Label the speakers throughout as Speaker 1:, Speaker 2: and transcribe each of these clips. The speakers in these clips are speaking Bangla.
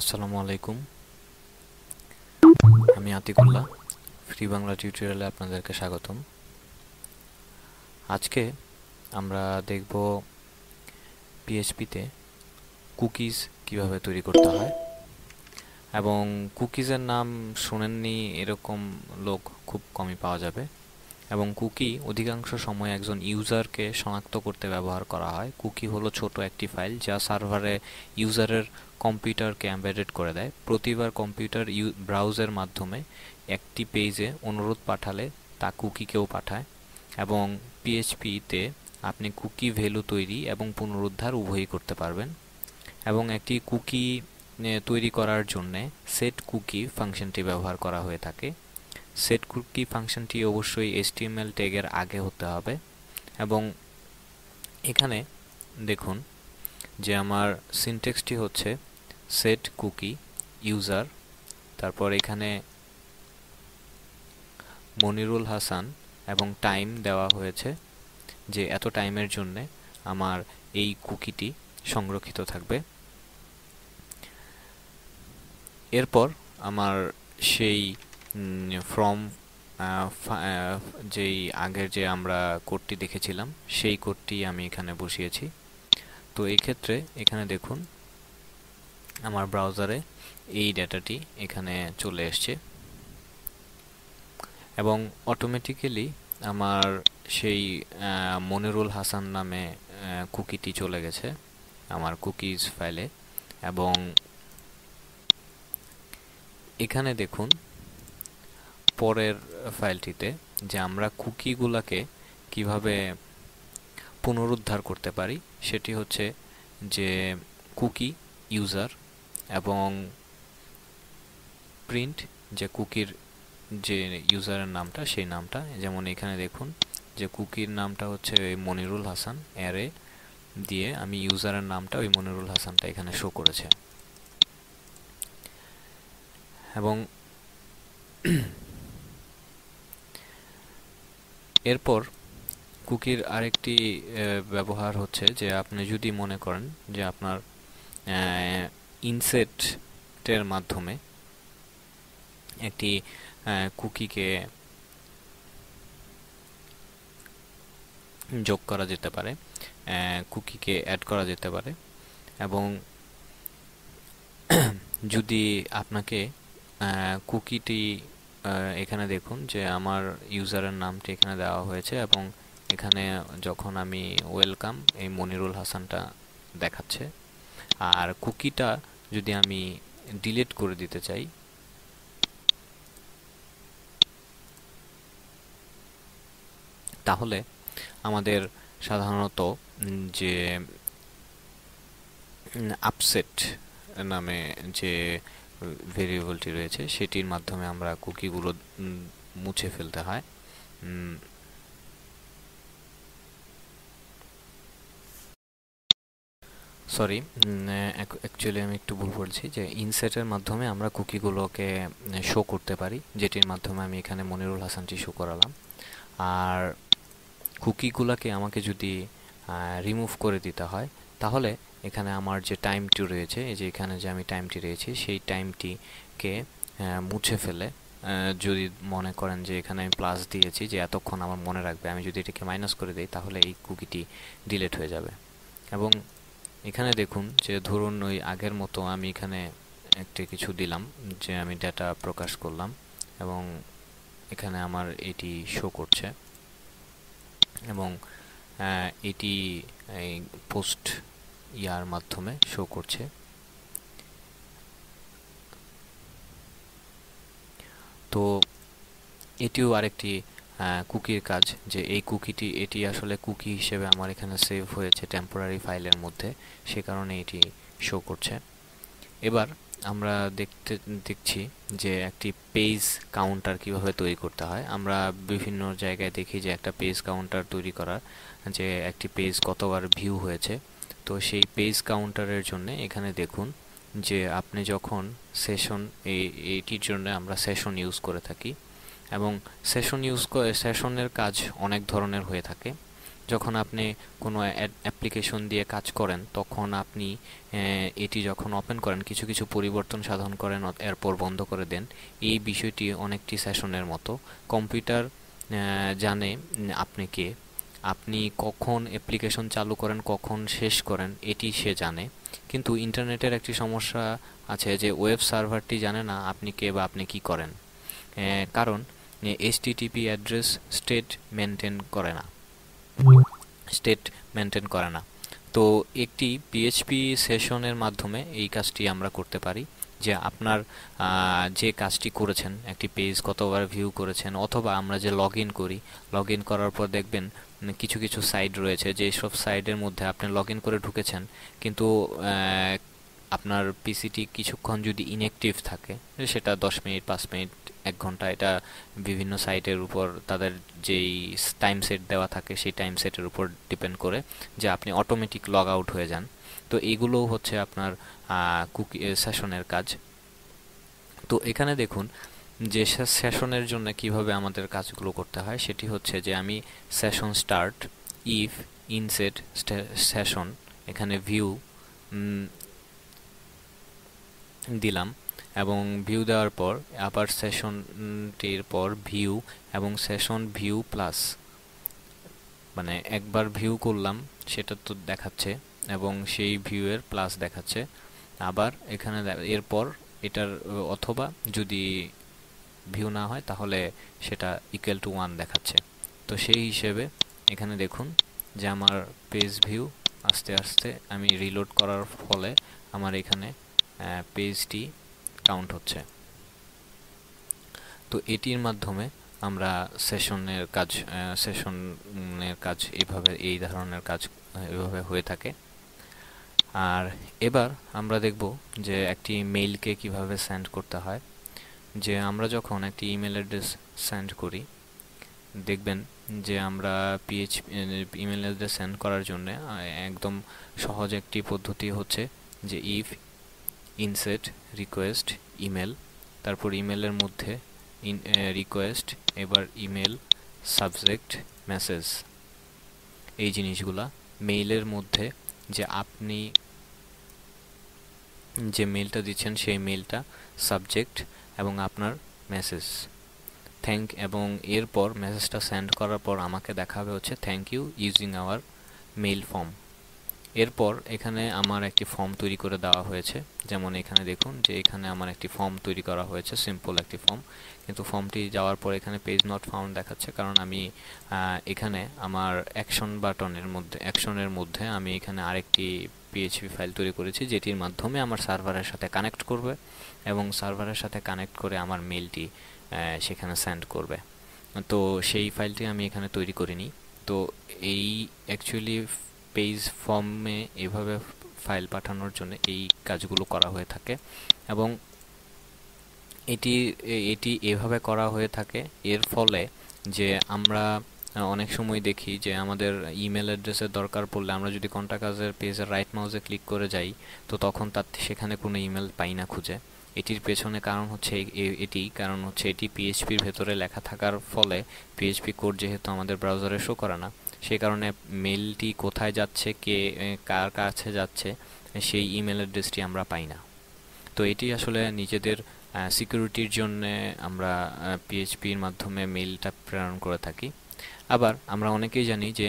Speaker 1: আসসালামু আলাইকুম। আমি আতিকুল্লাহ। ফ্রি বাংলা টিউটোরিয়ালে আপনাদেরকে স্বাগতম। আজকে আমরা দেখব পিএইচপিতে কুকিজ কিভাবে তৈরি করতে হয়। এবং কুকিজের নাম শুনেননি এরকম লোক খুব কমই পাওয়া যাবে। এবং কুকি অধিকাংশ সময় একজন ইউজারকে শনাক্ত করতে ব্যবহার করা হয়। কুকি হলো ছোট একটি ফাইল যা সার্ভারে ইউজারের কম্পিউটারকে এমবেডেড করে দেয়। প্রতিবার কম্পিউটার ব্রাউজের মাধ্যমে একটি পেজে অনুরোধ পাঠালে তা কুকিকেও পাঠায়। এবং পিএইচপিতে আপনি কুকি ভ্যালু তৈরি এবং পুনরুদ্ধার উভয়ই করতে পারবেন। এবং একটি কুকি তৈরি করার জন্যে সেট কুকি ফাংশনটি ব্যবহার করা হয়ে থাকে। সেট কুকি ফাংশনটি অবশ্যই HTML ট্যাগের আগে হতে হবে। এবং এখানে দেখুন যে আমার সিনট্যাক্সটি হচ্ছে সেট কুকি ইউজার, তারপর এখানে মনিরুল হাসান এবং টাইম দেওয়া হয়েছে যে এত টাইমের জন্যে আমার এই কুকিটি সংরক্ষিত থাকবে। এরপর আমার সেই ফ্রম যেই আগের যে আমরা কোডটি দেখেছিলাম সেই কোডটি আমি এখানে বসিয়েছি। তো এই ক্ষেত্রে এখানে দেখুন আমার ব্রাউজারে এই ডেটাটি এখানে চলে এসছে এবং অটোমেটিক্যালি আমার সেই মনিরুল হাসান নামে কুকিটি চলে গেছে আমার কুকিজ ফাইলে। এবং এখানে দেখুন পরের ফাইলটিতে যে আমরা কুকিগুলোকে কিভাবে পুনরুদ্ধার করতে পারি সেটি হচ্ছে যে কুকি ইউজার এবং প্রিন্ট যে কুকির যে ইউজারের নামটা সেই নামটা, যেমন এখানে দেখুন যে কুকির নামটা হচ্ছে ওই মনিরুল হাসান, অ্যারে দিয়ে আমি ইউজারের নামটা ওই মনিরুল হাসানটা এখানে শো করেছে। এবং এরপর কুকির আরেকটি ব্যবহার হচ্ছে যে আপনি যদি মনে করেন যে আপনার ইনসেটের মাধ্যমে একটি কুকিকে যোগ করা যেতে পারে, কুকিকে অ্যাড করা যেতে পারে। এবং যদি আপনাকে কুকিটি এখানে দেখুন যে আমার ইউজারের নামটি এখানে দেওয়া হয়েছে এবং এখানে যখন আমি ওয়েলকাম এই মনিরুল হাসানটা দেখাচ্ছে। আর কুকিটা যদি আমি ডিলিট করে দিতে চাই তাহলে আমাদের সাধারণত যে আপসেট নামে যে ভেরিয়েবলটি রয়েছে সেটির মাধ্যমে আমরা কুকিগুলো মুছে ফেলতে হয়। সরি, অ্যাকচুয়ালি আমি একটু ভুল বলছি যে ইনসেটের মাধ্যমে আমরা কুকিগুলোকে শো করতে পারি, যেটির মাধ্যমে আমি এখানে মনিরুল হাসানটি শো করালাম। আর কুকিগুলোকে আমাকে যদি রিমুভ করে দিতে হয় তাহলে এখানে আমার যে টাইমটি রয়েছে, এই যে এখানে যে আমি টাইমটি রয়েছে সেই টাইমটিকে মুছে ফেলে যদি মনে করেন যে এখানে আমি প্লাস দিয়েছি যে এতক্ষণ আমার মনে রাখবে, আমি যদি এটাকে মাইনাস করে দিই তাহলে এই কুকিটি ডিলিট হয়ে যাবে। এবং এখানে দেখুন যে ধরুন ওই আগের মতো আমি এখানে একটা কিছু দিলাম যে আমি ডেটা প্রকাশ করলাম এবং এখানে আমার এটি শো করছে এবং এটি এই পোস্ট ইয়ার মাধ্যমে শো করছে। তো এটিও আরেকটি কুকির কাজ, যে এই কুকিটি এটি আসলে কুকি হিসেবে আমার এখানে সেভ হয়েছে টেম্পোরারি ফাইলের মধ্যে, সে কারণে এটি শো করছে। এবার আমরা দেখছি যে একটি পেজ কাউন্টার কিভাবে তৈরি করতে হয়। আমরা বিভিন্ন জায়গায় দেখি যে একটা পেজ কাউন্টার তৈরি করার, যে একটি পেজ কতবার ভিউ হয়েছে। তো সেই পেজ কাউন্টারের জন্য এখানে দেখুন যে আপনি যখন সেশন এইটির জন্য আমরা সেশন ইউজ করে থাকি এবং সেশনের কাজ অনেক ধরনের হয়ে থাকে। যখন আপনি কোনো অ্যাপ্লিকেশন দিয়ে কাজ করেন তখন আপনি এটি যখন ওপেন করেন কিছু কিছু পরিবর্তন সাধন করেন এরপর বন্ধ করে দেন। এই বিষয়টি অনেকটি সেশনের মতো। কম্পিউটার জানে আপনি কে, আপনি কখন অ্যাপ্লিকেশন চালু করেন, কখন শেষ করেন, এটি সে জানে। কিন্তু ইন্টারনেটের একটি সমস্যা আছে যে ওয়েব সার্ভারটি জানে না আপনি কে বা আপনি কি করেন। কারণ এইচটিটিপি অ্যাড্রেস স্টেট মেনটেন করে না। তো একটি পিএইচপি সেশনের মাধ্যমে এই কাজটি আমরা করতে পারি, যে আপনার যে কাজটি করেছেন, একটি পেজ কতবার ভিউ করেছেন, অথবা আমরা যে লগ ইন করি, লগ ইন করার পর দেখবেন কিছু কিছু সাইট রয়েছে যে সব সাইটের মধ্যে আপনি লগ ইন করে ঢুকেছেন, কিন্তু আপনার পিসিটি কিছুক্ষণ যদি ইনঅ্যাক্টিভ থাকে, সেটা 10 মিনিট, 5 মিনিট, 1 ঘন্টা, এটা বিভিন্ন সাইটের উপর তাদের যেই টাইম সেট দেওয়া থাকে সেই টাইম সেটের উপর ডিপেন্ড করে যে আপনি অটোমেটিক লগ আউট হয়ে যান। তো এগুলোও হচ্ছে আপনার কুকি সেশনের কাজ। তো এখানে দেখুন যে সেশনের জন্য কিভাবে আমাদের কাজগুলো করতে হয়, সেটি হচ্ছে যে আমি session start, if inset session, এখানে ভিউ দিলাম, এবং ভিউ দেওয়ার পর আবার সেশনটির পর ভিউ এবং সেশন ভিউ প্লাস, মানে একবার ভিউ করলাম সেটা তো দেখাচ্ছে এবং সেই ভিউয়ের প্লাস দেখাচ্ছে। আবার এখানে এরপর এটার অথবা যদি ভিউ না হয় তাহলে সেটা ইকুয়াল টু 1 দেখাচ্ছে। তো সেই হিসেবে এখানে দেখুন যে আমার পেজ ভিউ আস্তে আস্তে আমি রিলোড করার ফলে আমার এখানে পেজটি কাউন্ট হচ্ছে। তো এটির মাধ্যমে আমরা সেশনের কাজ এইভাবে, এই ধরনের কাজ এভাবে হয়ে থাকে। আর এবার আমরা দেখব যে একটি মেইলকে কিভাবে সেন্ড করতে হয়। যে আমরা যখন একটি ইমেল অ্যাড্রেস সেন্ড করি, দেখবেন যে আমরা ইমেল অ্যাড্রেস সেন্ড করার জন্য একদম সহজ একটি পদ্ধতি হচ্ছে যে ইফ ইনসেট রিকোয়েস্ট ইমেল, তারপর ইমেলের মধ্যে রিকোয়েস্ট, এবার ইমেল সাবজেক্ট মেসেজ। এই জিনিসগুলা মেইলের মধ্যে যে আপনি যে মেইলটা দিচ্ছেন সেই মেইলটা সাবজেক্ট এবং আপনার মেসেজ এবং এরপর মেসেজটা সেন্ড করার পর আমাকে দেখাবে হচ্ছে thank you using our mail form. এরপর এখানে আমার একটি ফর্ম তৈরি করে দেওয়া হয়েছে, যেমন এখানে দেখুন যে এখানে আমার একটি ফর্ম তৈরি করা হয়েছে, সিম্পল একটি ফর্ম, কিন্তু ফর্মটি যাওয়ার পর এখানে পেজ নট ফাউন্ড দেখাচ্ছে, কারণ আমি এখানে আমার অ্যাকশনের মধ্যে আমি এখানে আরেকটি পিএইচপি ফাইল তৈরি করেছি, যেটির মাধ্যমে আমার সার্ভারের সাথে কানেক্ট করবে এবং সার্ভারের সাথে কানেক্ট করে আমার মেইলটি সেখানে সেন্ড করবে। তো সেই ফাইলটি আমি এখানে তৈরি করিনি। তো এই অ্যাকচুয়ালি পেজ ফর্মে এভাবে ফাইল পাঠানোর জন্য এই কাজগুলো করা হয়ে থাকে, এবং এটি এভাবে করা হয়ে থাকে। এর ফলে যে আমরা অনেক সময় দেখি যে আমাদের ইমেল অ্যাড্রেসের দরকার পড়লে আমরা যদি কন্টাক্ট আজের পেজের রাইট মাউসে ক্লিক করে যাই, তো তখন সেখানে কোনো ইমেল পাই না খুঁজে। এটির পেছনে কারণ হচ্ছে এটি পিএইচপির ভেতরে লেখা থাকার ফলে পিএইচপি কোড যেহেতু আমাদের ব্রাউজারে শো করে না, সেই কারণে মেইলটি কোথায় যাচ্ছে, কার কাছে যাচ্ছে, সেই ইমেল অ্যাড্রেসটি আমরা পাই না। তো এটি আসলে নিজেদের সিকিউরিটির জন্য আমরা পিএইচপির মাধ্যমে মেইলটা প্রেরণ করে থাকি। আবার আমরা অনেকেই জানি যে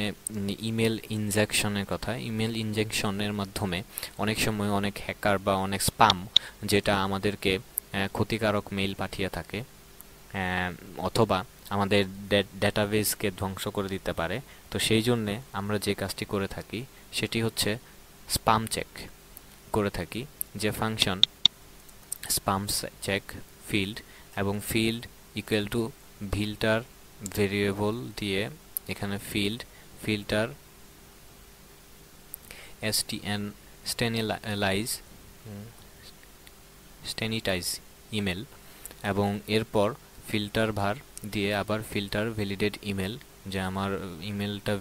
Speaker 1: ইমেল ইনজেকশনের কথা। ইমেল ইনজেকশনের মাধ্যমে অনেক সময় অনেক হ্যাকার বা অনেক স্পাম যেটা আমাদেরকে ক্ষতিকারক মেইল পাঠিয়ে থাকে, অথবা আমাদের ডেটাবেসকে ধ্বংস করে দিতে পারে। তো সেই জন্যে আমরা যে কাজটি করে থাকি সেটি হচ্ছে স্পাম চেক করে থাকি, যে ফাংশন স্পাম চেক ফিল্ড এবং field equal to filter variable দিয়ে এখানে ফিল্টার স্ট্যানিটাইজ ইমেল, এবং এরপর ফিল্টার ভার দিয়ে আবার ফিল্টার ভ্যালিডেট ইমেল, যে আমার ইমেলটা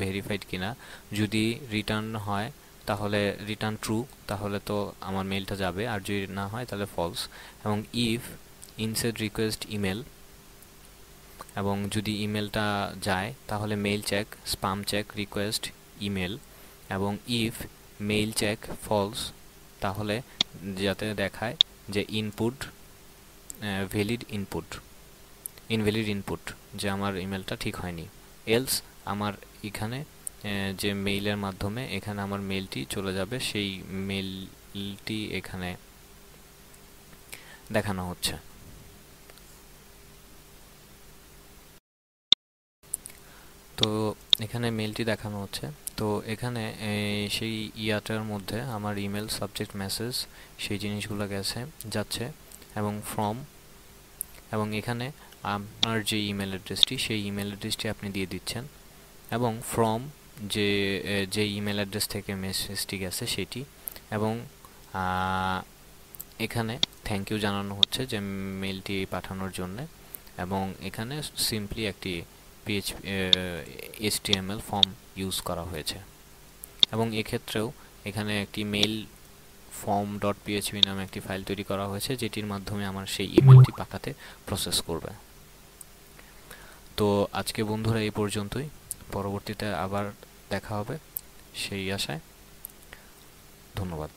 Speaker 1: ভেরিফাইড কিনা। যদি রিটার্ন হয় তাহলে রিটার্ন ট্রু, তাহলে তো আমার মেইলটা যাবে, আর যদি না হয় তাহলে ফলস। এবং ইফ ইনসেট রিকোয়েস্ট ইমেল, এবং যদি ইমেলটা যায় তাহলে mail check, spam check, request email, এবং ইফ মেইল চেক ফলস তাহলে যাতে দেখায় যে ইনভ্যালিড ইনপুট, যে আমার ইমেলটা ঠিক হয়নি। এলস আমার এখানে যে মেইলের মাধ্যমে এখানে আমার মেইলটি চলে যাবে, সেই মেইলটি এখানে দেখানো হচ্ছে। তো এখানে মেইলটি দেখানো হচ্ছে। তো এখানে সেই ইয়াটার মধ্যে আমার ইমেল, সাবজেক্ট, মেসেজ সেই জিনিসগুলো যাচ্ছে, এবং এবং এখানে আপনার যে ইমেল অ্যাড্রেসটি সেই ইমেল অ্যাড্রেসটি আপনি দিয়ে দিচ্ছেন, এবং যে ইমেল অ্যাড্রেস থেকে মেসেজটি গেছে সেটি, এবং এখানে থ্যাংক ইউ জানানো হচ্ছে যে মেইলটি পাঠানোর জন্য, এবং এখানে সিম্পলি একটি HTML ফর্ম ইউজ করা হয়েছে। এবং এক্ষেত্রেও এখানে একটি মেইল ফর্ম ডট পিএইচপি নামে একটি ফাইল তৈরি করা হয়েছে, যেটির মাধ্যমে আমার সেই ইমেলটি পাঠাতে প্রসেস করবে। তো আজকে বন্ধুরা এই পর্যন্তই, পরবর্তীতে আবার দেখা হবে সেই আশায়। ধন্যবাদ।